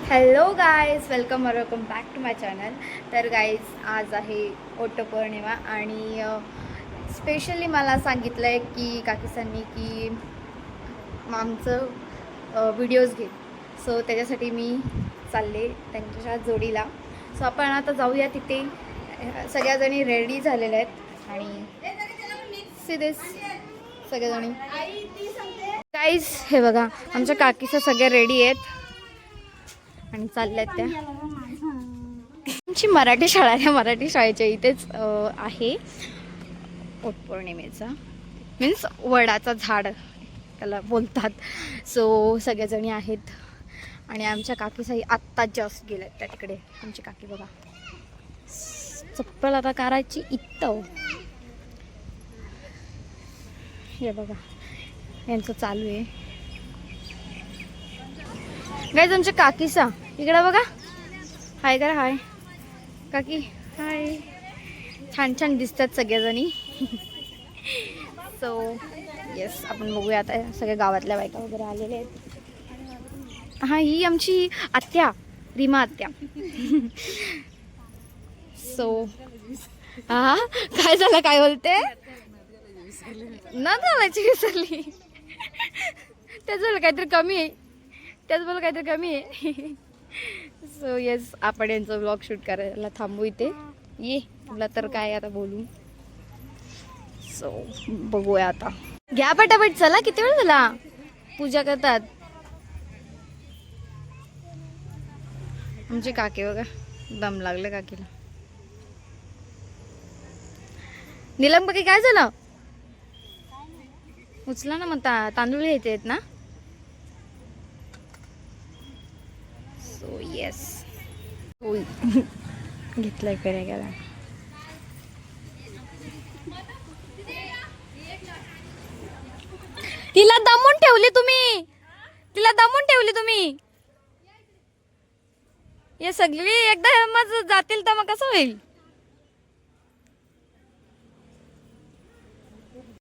Hello guys, welcome back to my channel. तर guys, आज आहे वटपौर्णिमा आणि स्पेशली मला सांगितलं आहे की काकीसांनी की आमचं व्हिडिओज घे. सो त्याच्यासाठी मी चालले त्यांच्या जोडीला. सो आपण आता जाऊया तिथे. सगळ्याजणी रेडी झालेल्या आहेत आणि सिधेच सगळ्याजणी. गाईज हे बघा, आमच्या काकीचं सगळ्या रेडी आहेत आणि चालल्यात त्या. आमची मराठी शाळा आहे, मराठी शाळेच्या इथेच आहे वटपौर्णिमेचा. मीन्स वडाचा झाड त्याला बोलतात. सो सगळ्याजणी आहेत आणि आमच्या काकीसाई आत्ता जस्ट गेल्यात त्या तिकडे. आमची काकी बघा, चप्पल आता करायची इथं. हे बघा यांचं चालू आहे. गाईज आमच्या काकीसा इकडं बघा. हाय करा, हाय काकी, हाय. छान छान दिसतात सगळ्याजणी. सो येस, आपण बघूया आता. सगळ्या गावातल्या बायका वगैरे आलेल्या आहेत. हां, ही आमची आत्या, रीमा आत्या. सो हा, काय झालं, काय बोलते ना, चालायची विसरली. त्याच झालं काहीतरी कमी आहे, त्याचबरोबर काहीतरी कमी आहे. सो येस, आपण यांचं व्लॉग शूट करायला थांबू इथे. ये तुला तर काय आता बोलू. सो बघूया आता. घ्या पटापट, चला. किती वेळ झाला पूजा करतात. आमची काकी बघा, दम लागले काकीला. नीलम काकी, काय झालं? उचला ना मग. तांदूळ घ्यायचे आहेत ना. सो येस, घेतलाय करे गेला. तिला दमून ठेवली तुम्ही, तिला दमून ठेवली तुम्ही. हे सगळी एकदा मग जातील तर मग कसं होईल.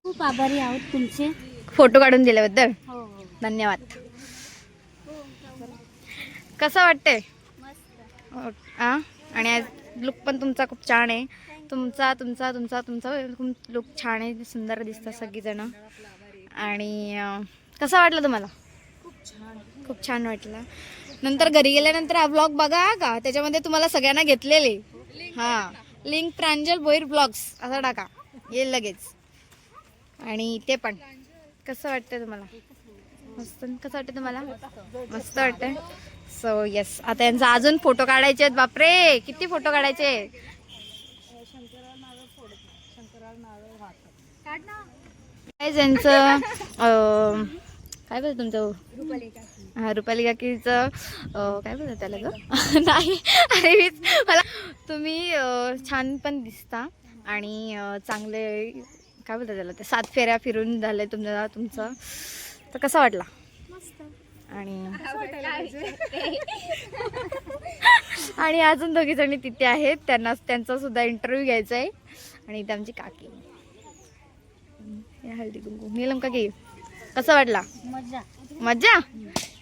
खूप आभारी आहोत तुमचे, फोटो काढून दिल्याबद्दल. हो. धन्यवाद. कसं वाटतंय? मस्त. आणि आज लुक पण तुमचा खूप छान आहे. तुमचा लुक छान आहे, सुंदर दिसतात सगळीजण. आणि कसं वाटलं तुम्हाला? खूप छान वाटलं. नंतर घरी गेल्यानंतर हा ब्लॉग बघा का, त्याच्यामध्ये तुम्हाला सगळ्यांना घेतलेले. हां, लिंक प्रांजल भोईर ब्लॉग्स असं टाका, येईल लगेच. आणि ते पण. कसं वाटतंय तुम्हाला? मस्त. कसं वाटतं तुम्हाला? मस्त वाटतंय. सो येस, आता यांचा अजून फोटो काढायचे आहेत. बापरे, किती फोटो काढायचे. यांचं काय बोलतं तुमचं? हां, रुपाली काकीचं काय बोलतात त्याला ग? नाही, अरे मला तुम्ही छान पण दिसता आणि चांगले काय बोलतात त्याला, ते 7 फेऱ्या फिरून झाले तुमचं. तर कसा वाटला? आणि आणि अजून दोघी जणी तिथे आहेत, त्यांचा सुद्धा इंटरव्ह्यू घ्यायचा आहे. आणि इथे आमची काकी. हल्दी कुंकू. नीलम काकी, कसा वाटला? मजा. मजा,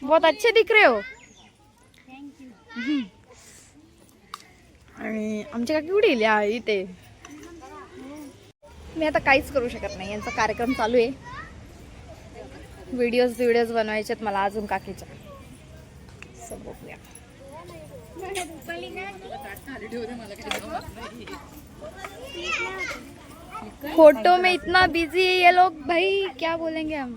बहुत अच्छे दिख रहे हो. आणि आमची काकी कुठे गेली? इथे. मी आता काहीच करू शकत नाही, यांचा कार्यक्रम चालू आहे. व्हिडिओज बनवायचे आहेत मला अजून काकीच्या. सब बघूया. फोटो में इतना बिझी है ये लोग, भाई क्या बोलेंगे हम.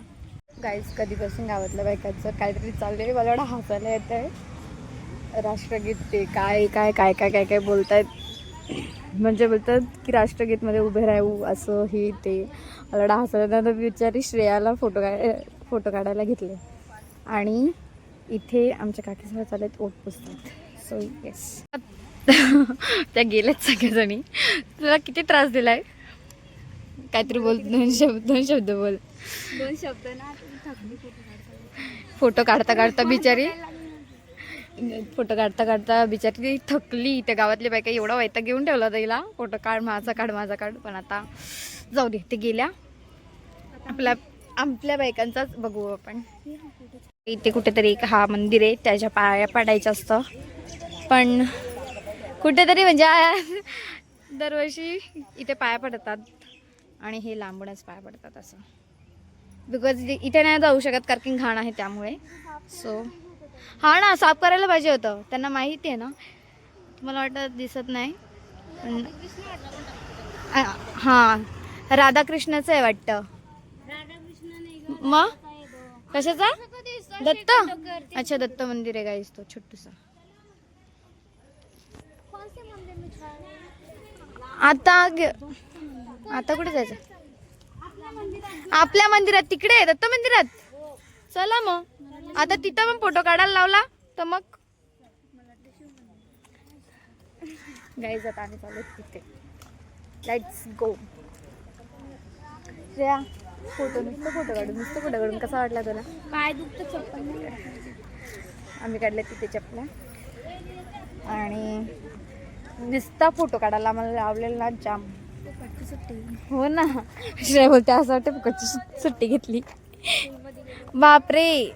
गाईज, कधीपासून गावातल्या बायकांचं काहीतरी चालू आहे. मला एवढा हसायला येत आहे. राष्ट्रगीत ते काय काय काय काय काय काय बोलतायत. म्हणजे बोलतात की राष्ट्रगीतमध्ये उभे राहू, असं हे ते. मला एवढा हसायला येतं. बिचारी श्रेयाला फोटो काढायला घेतले. आणि इथे आमच्या काकीसह चालत ओट पुसतात. सो येस, त्या गेल्यात सगळ्याजणी. तुला किती त्रास दिलाय? काहीतरी बोल, दोन शब्द बोल. 2 शब्द ना. फोटो काढता काढता बिचारी थकली. त्या गावातली बायका एवढा वैताग घेऊन ठेवला तिला. फोटो काढ, माझा काढ. पण आता जाऊ दे, ते गेल्या. आपल्या बायकांचाच बघू आपण. इथे कुठेतरी एक हा मंदिर आहे, त्याच्या पाया पडायचं असतं, पण कुठेतरी म्हणजे दरवर्षी इथे पाया पडतात आणि हे लांबूनच पाया पडतात असं, बिकॉज इथे नाही जाऊ शकत कारण की घाण आहे त्यामुळे. सो हा ना, साफ करायला पाहिजे होतं, त्यांना माहिती आहे ना. मला वाटतं दिसत नाही, पण हां राधाकृष्णाचं आहे वाटतं. मग कशाचा? दत्त. अच्छा, दत्त मंदिर आहे गाईस, तो छोटूसा. आता कुठे जायचं? आपल्या मंदिरात, तिकडे दत्त मंदिरात. चला मग, आता तिथं पण फोटो काढायला लावला तर मग गाईज आता आम्ही चालू तिथे. Let's go. श्रेया, नुसतं फोटो काढून कसा वाटला तुला? पाय दुखतं, चप्पल नाही. आम्ही काढले तिथे चपला आणि नुसता फोटो काढायला आम्हाला लावलेला ना जाम. हो ना, श्रेया बोलते असं वाटतं फुकटची सुट्टी घेतली. बापरे.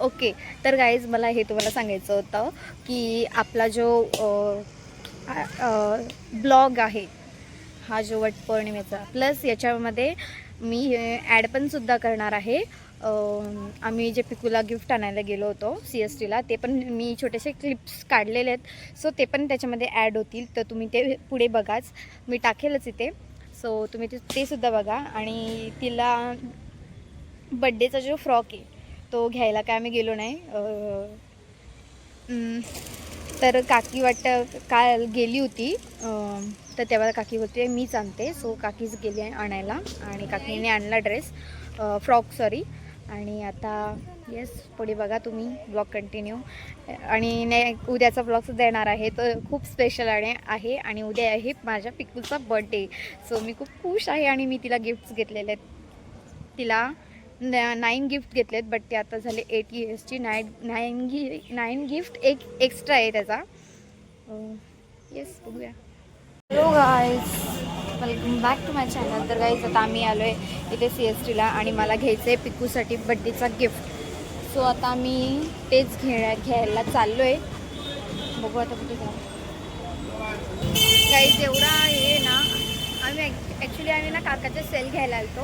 ओके, तर गाईज मला हे तुम्हाला सांगायचं होतं की आपला जो ब्लॉग आहे, हा जो वटपौर्णिमेचा, प्लस याच्यामध्ये मी ॲड पण सुद्धा करणार आहे. आम्ही जे पिकूला गिफ्ट आणायला गेलो होतो CSTला, ते पण मी छोटेसे क्लिप्स काढलेले आहेत. सो ते पण त्याच्यामध्ये ॲड होतील, तर तुम्ही ते पुढे बघाच, मी टाकेलच इथे. सो तुम्ही ते सुद्धा बघा. आणि तिला बड्डेचा जो फ्रॉक आहे तो घ्यायला काय आम्ही गेलो नाही, तर काकी वाटतं काल गेली होती, तर तेव्हा काकी होते मीच आणते. सो काकीच गेली आणायला आणि काकीने आणला ड्रेस, फ्रॉक सॉरी. आणि आता येस, पुढे बघा तुम्ही ब्लॉग कंटिन्यू. आणि उद्याचा ब्लॉगसुद्धा येणार आहे, तो खूप स्पेशल आहे. आणि उद्या आहे माझ्या पिकूचा बर्थडे. सो मी खूप खुश आहे आणि मी तिला गिफ्ट्स घेतलेले आहेत. तिला 9 गिफ्ट घेतलेत, बट ते आता झाले 8 इयर्सची. 9 गिफ्ट एक एक्स्ट्रा आहे त्याचा. येस, बघूया. Hello guys, welcome back to my channel. तर गाईज आता आम्ही आलो आहे इथे CSTला आणि मला घ्यायचं आहे पिकूसाठी बड्डेचा गिफ्ट. सो आता मी तेच घ्यायला चाललो आहे. बघू आता कुठे जाऊ. गाईज एवढा हे ना, आम्ही ना काकाचे सेल घ्यायला आलतो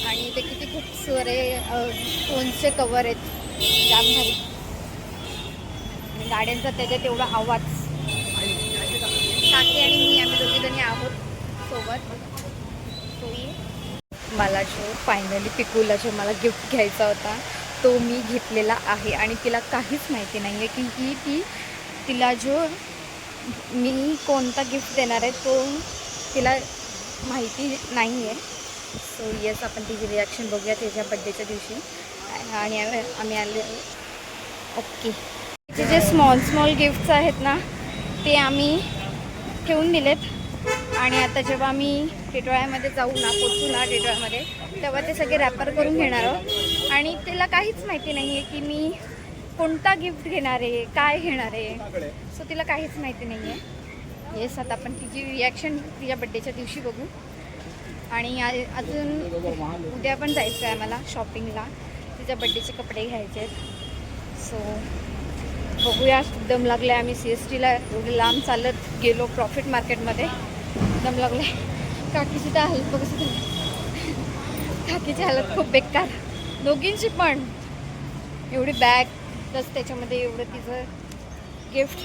आणि ते किती खूप सारे फोनचे कवर आहेत, जाम भारी. आणि गाड्यांचा त्याच्यात एवढा आवाज. काकी आणि मी, आम्ही दोघीजणी आहोत सोबत. तो मला जो फायनली पिकूला जो मला गिफ्ट घ्यायचा होता तो मी घेतलेला आहे. आणि तिला काहीच माहिती नाही आहे की तिला जो मी कोणता गिफ्ट देणार आहे तो तिला माहिती नाही आहे. सो येस, आपण तिची रिॲक्शन बघूया त्याच्या बड्डेच्या दिवशी. आणि आम्ही आले. ओके, तिचे जे स्मॉल गिफ्ट्स आहेत ना, ते आम्ही ठेवून दिलेत. आणि आता जेव्हा आम्ही टिटवाळ्यामध्ये जाऊ ना, पोचू ना टिटवाळ्यामध्ये, तेव्हा ते सगळे रॅपर करून घेणार आहोत. आणि तिला काहीच माहिती नाही आहे की मी कोणता गिफ्ट घेणार आहे, काय घेणार आहे. सो तिला काहीच माहिती नाही आहे. येस, आता आपण तिची रिॲक्शन तिच्या बड्डेच्या दिवशी बघू. आणि अजून उद्या पण जायचं आहे मला शॉपिंगला, तिच्या बड्डेचे कपडे घ्यायचे आहेत. सो बघूया. दम लागला आहे. आम्ही CSTला एवढे लांब चालत गेलो, प्रॉफिट मार्केटमध्ये दम लागला आहे. काकीची तर हालत बघू शकतो, काकीची हालत खूप बेकार, दोघींची पण. एवढी बॅग प्लस त्याच्यामध्ये एवढं तिचं गिफ्ट.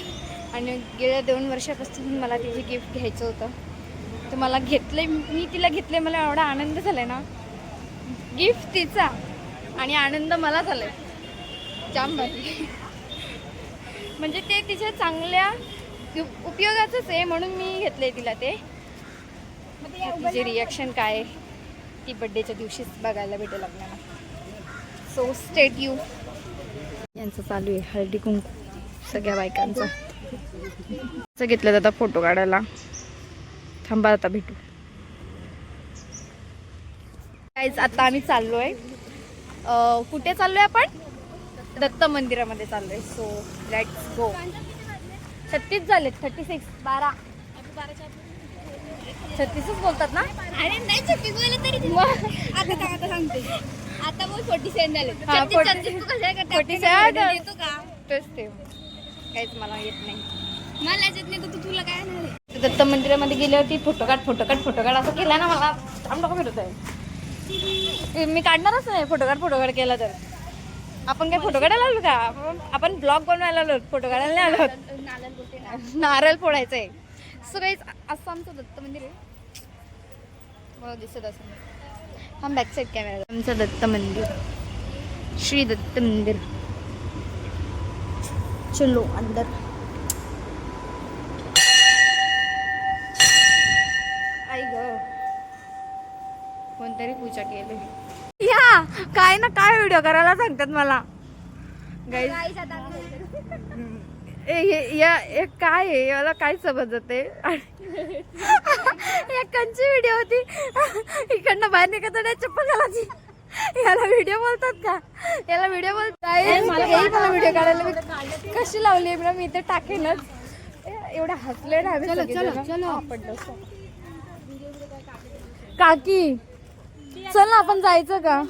आणि गेल्या 2 वर्षापासून मला तिचे गिफ्ट घ्यायचं होतं, तर मला मी तिला घेतले. मला एवढा आनंद झाला आहे ना, गिफ्ट तिचा आणि आनंद मला झाला आहे जाम भारी. म्हणजे ते तिच्या चांगल्या उपयोगाचंच आहे म्हणून मी घेतले तिला ते. तिची रिॲक्शन काय ती बड्डेच्या दिवशीच बघायला भेटेल आपल्याला. So stay tune. यांचं चालू आहे हळदी कुंकू सगळ्या बायकांचं. घेतलं आता फोटो काढायला. थांबा, आता भेटू. गाईज आता आम्ही चाललो आहे. कुठे चाललो आहे आपण? दत्त मंदिरामध्ये चाललो आहे. So let's go. 36 झालेत, 36 12 36च बोलतात ना? अरे नाही, 36 बोलले तरी मग आता सांगते. आता बोल 47 झाले. हा, 36 तू कशाला करते? 47 आपण देतो का? तेच ते काहीच मला येत नाही. मला येत नाही तर तुला काय येणार आहे? दत्त मंदिरामध्ये गेल्यावरती फोटो काढ असं केलं ना मला थांब नको फिरत आहे. मी काढणारच नाही फोटो काढ केला तर. आपण काय फोटो काढायला आलो का? आपण ब्लॉग बनवायला आलो, फोटो काढायला नाही आलो. नारळ बोलते ना. नारळ फोडायचं आहे. सो गाईज असं आमचं दत्त मंदिर आहे. मला दिसत असं हा बॅक साईड कॅमेरा. आमचं दत्त मंदिर, श्री दत्त मंदिर. चलो अंदर. आई ग कोणतरी पूजा केली. या काय ना काय व्हिडिओ करायला सांगतात मला गाईज. गाईस आता काय आहे याला काय समजत आहे. कंची व्हिडिओ होती इकडनं बाहेर निघत चप्पल घालायची. याला व्हिडिओ बोलतात का? याला व्हिडिओ बोलतात. मला व्हिडिओ काढायला मी कशी लावली आहे मी इथे टाकेनच. एवढं हसले ना आम्ही सगळेजण. आपण काकी चल ना आपण जायचं का?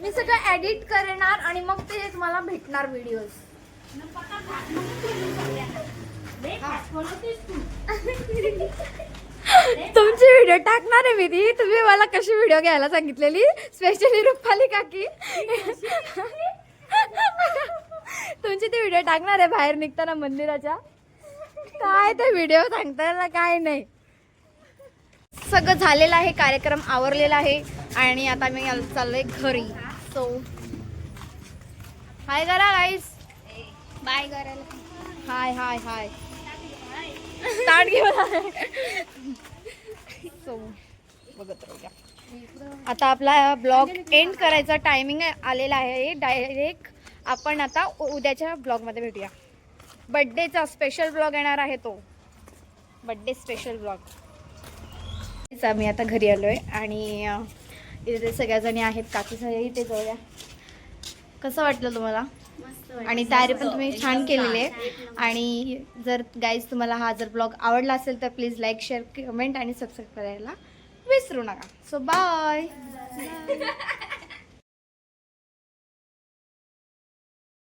मी सगळं एडिट करणार आणि मग ते तुम्हाला भेटणार व्हिडिओज. तुमची व्हिडिओ टाकणार आहे मी ती. तुम्ही मला कशी व्हिडिओ घ्यायला सांगितलेली स्पेशली रुपाली काकी. तुमची ती व्हिडिओ टाकणार आहे बाहेर निघताना मंदिराच्या. काय ते व्हिडिओ सांगता ना काय नाही. सगळं झालेलं आहे, कार्यक्रम आवरलेला आहे आणि आता मी चाललोय घरी. सो हाय करा गाईस. बाय करायला. हाय हाय हाय ताट घेऊन. सो बघत राहूया. आता आपला ब्लॉग एंड करायचा टायमिंग आलेला आहे. डायरेक्ट आपण आता उद्याच्या ब्लॉगमध्ये भेटूया. बड्डेचा स्पेशल ब्लॉग येणार आहे तो. Birthday special blog. आम्ही आता घरी आलोय आणि इथे सगळ्याजणी आहेत. काकी सगळे इथे जाऊया. कसं वाटलं तुम्हाला? आणि तयारी पण तुम्ही छान केलेली आहे. आणि जर गाईज तुम्हाला हा जर ब्लॉग आवडला असेल तर प्लीज लाईक शेअर कमेंट आणि सबस्क्राईब करायला विसरू नका. So bye.